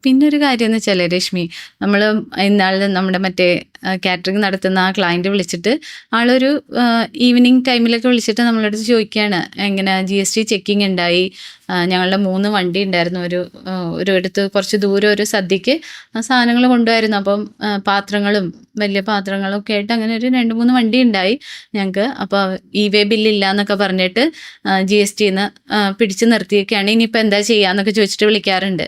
പിന്നെ ഒരു കാര്യം എന്ന് വെച്ചാൽ രശ്മി, നമ്മൾ ഇന്നാളിൽ നമ്മുടെ മറ്റേ കാറ്ററിംഗ് നടത്തുന്ന ആ ക്ലയൻറ്റ് വിളിച്ചിട്ട് ആളൊരു ഈവനിങ് ടൈമിലൊക്കെ വിളിച്ചിട്ട് നമ്മളടുത്ത് ചോദിക്കുകയാണ്, എങ്ങനെ GST ചെക്കിങ് ഉണ്ടായി, ഞങ്ങളുടെ 3 വണ്ടി ഉണ്ടായിരുന്നു, ഒരു അടുത്ത് കുറച്ച് ദൂരം ഒരു സദ്യക്ക് സാധനങ്ങൾ കൊണ്ടുപോയിരുന്നു. അപ്പം പാത്രങ്ങളും വലിയ പാത്രങ്ങളും ഒക്കെ ആയിട്ട് അങ്ങനെ ഒരു 2-3 വണ്ടി ഉണ്ടായി ഞങ്ങൾക്ക്. അപ്പോൾ ഇ-വേ ബില്ലില്ല എന്നൊക്കെ പറഞ്ഞിട്ട് GSTന്ന് പിടിച്ച് നിർത്തിയൊക്കെയാണ്, ഇനിയിപ്പോൾ എന്താ ചെയ്യാന്നൊക്കെ ചോദിച്ചിട്ട് വിളിക്കാറുണ്ട്.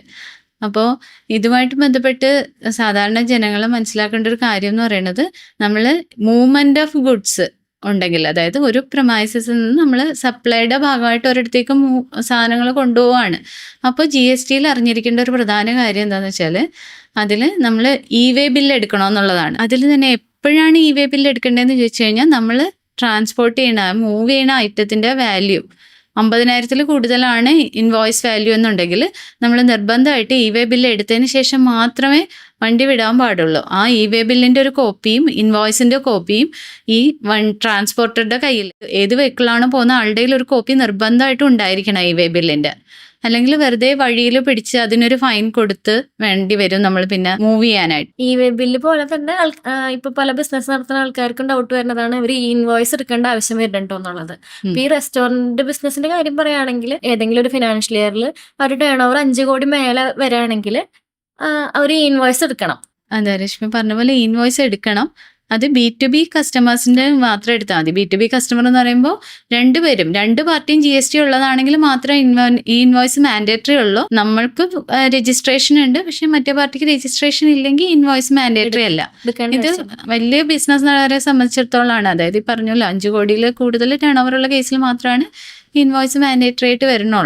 അപ്പോൾ ഇതുമായിട്ട് ബന്ധപ്പെട്ട് സാധാരണ ജനങ്ങൾ മനസ്സിലാക്കേണ്ട ഒരു കാര്യം എന്ന് പറയുന്നത്, നമ്മൾ മൂവ്മെന്റ് ഓഫ് ഗുഡ്സ് ഉണ്ടെങ്കിൽ, അതായത് ഒരു പ്രമൈസസിൽ നിന്ന് നമ്മൾ സപ്ലൈയുടെ ഭാഗമായിട്ട് ഒരിടത്തേക്ക് സാധനങ്ങൾ കൊണ്ടുപോവാണ്. അപ്പോൾ GSTയിൽ അറിഞ്ഞിരിക്കേണ്ട ഒരു പ്രധാന കാര്യം എന്താണെന്ന് വെച്ചാൽ, അതിൽ നമ്മൾ ഇ-വേ ബില്ല് എടുക്കണമെന്നുള്ളതാണ്. അതിൽ തന്നെ എപ്പോഴാണ് ഇ-വേ ബില്ല് എടുക്കേണ്ടതെന്ന് ചോദിച്ചു കഴിഞ്ഞാൽ, നമ്മൾ ട്രാൻസ്പോർട്ട് മൂവ് ചെയ്യണ ഐറ്റത്തിൻ്റെ വാല്യൂ 50,000-ൽ കൂടുതലാണ് ഇൻവോയ്സ് വാല്യൂ എന്നുണ്ടെങ്കിൽ നമ്മൾ നിർബന്ധമായിട്ട് ഇ-വേ ബില്ല് എടുത്തതിന് ശേഷം മാത്രമേ വണ്ടി വിടാൻ പാടുള്ളൂ. ആ ഇ-വേ ബില്ലിൻ്റെ ഒരു കോപ്പിയും ഇൻവോയ്സിൻ്റെ കോപ്പിയും ഈ ട്രാൻസ്പോർട്ടറുടെ കയ്യിൽ, ഏത് വെഹിക്കിളാണ് പോകുന്ന ആളുടെ ഒരു കോപ്പി നിർബന്ധമായിട്ടും ഉണ്ടായിരിക്കണം ഇ-വേ ബില്ലിൻ്റെ. അല്ലെങ്കിൽ വെറുതെ വഴിയിൽ പിടിച്ച് അതിനൊരു ഫൈൻ കൊടുത്ത് വേണ്ടി വരും നമ്മൾ പിന്നെ മൂവ് ചെയ്യാനായിട്ട്. ഇ-വേ ബില്ല് പോലെ തന്നെ ഇപ്പൊ പല ബിസിനസ് നടത്തുന്ന ആൾക്കാർക്കും ഡൗട്ട് വരുന്നതാണ്, ഇവർ ഇൻവോയ്സ് എടുക്കേണ്ട ആവശ്യം വരുന്നുണ്ടോ എന്നുള്ളത്. ഇപ്പൊ ഈ റെസ്റ്റോറന്റ് ബിസിനസിന്റെ കാര്യം പറയുകയാണെങ്കിൽ, ഏതെങ്കിലും ഒരു ഫിനാൻഷ്യൽ ഇയറിൽ ഒരു ടേൺ ഓവർ 5 കോടി മേലെ വരികയാണെങ്കിൽ അവർ ഇൻവോയ്സ് എടുക്കണം. അതെ, രശ്മി പറഞ്ഞ പോലെ ഇൻവോയ്സ് എടുക്കണം. അത് B2B കസ്റ്റമേഴ്സിൻ്റെ മാത്രം എടുത്താൽ മതി. B2B കസ്റ്റമർ എന്ന് പറയുമ്പോൾ രണ്ട് പാർട്ടിയും GST ഉള്ളതാണെങ്കിൽ മാത്രമേ ഈ ഇൻവോയ്സ് മാൻഡേറ്ററി ഉള്ളൂ. നമ്മൾക്ക് രജിസ്ട്രേഷൻ ഉണ്ട്, പക്ഷെ മറ്റേ പാർട്ടിക്ക് രജിസ്ട്രേഷൻ ഇല്ലെങ്കിൽ ഇൻവോയ്സ് മാൻഡേറ്ററി അല്ല. ഇത് വലിയ ബിസിനസ്സുകാരെ സംബന്ധിച്ചിടത്തോളമാണ്. അതായത് ഈ പറഞ്ഞല്ലോ 5 കോടിയിൽ കൂടുതൽ ടേൺ ഓവർ ഉള്ള കേസിൽ മാത്രമാണ് ഇൻവോയ്സ് മാൻഡേറ്ററി ആയിട്ട് വരുന്നുള്ളൂ.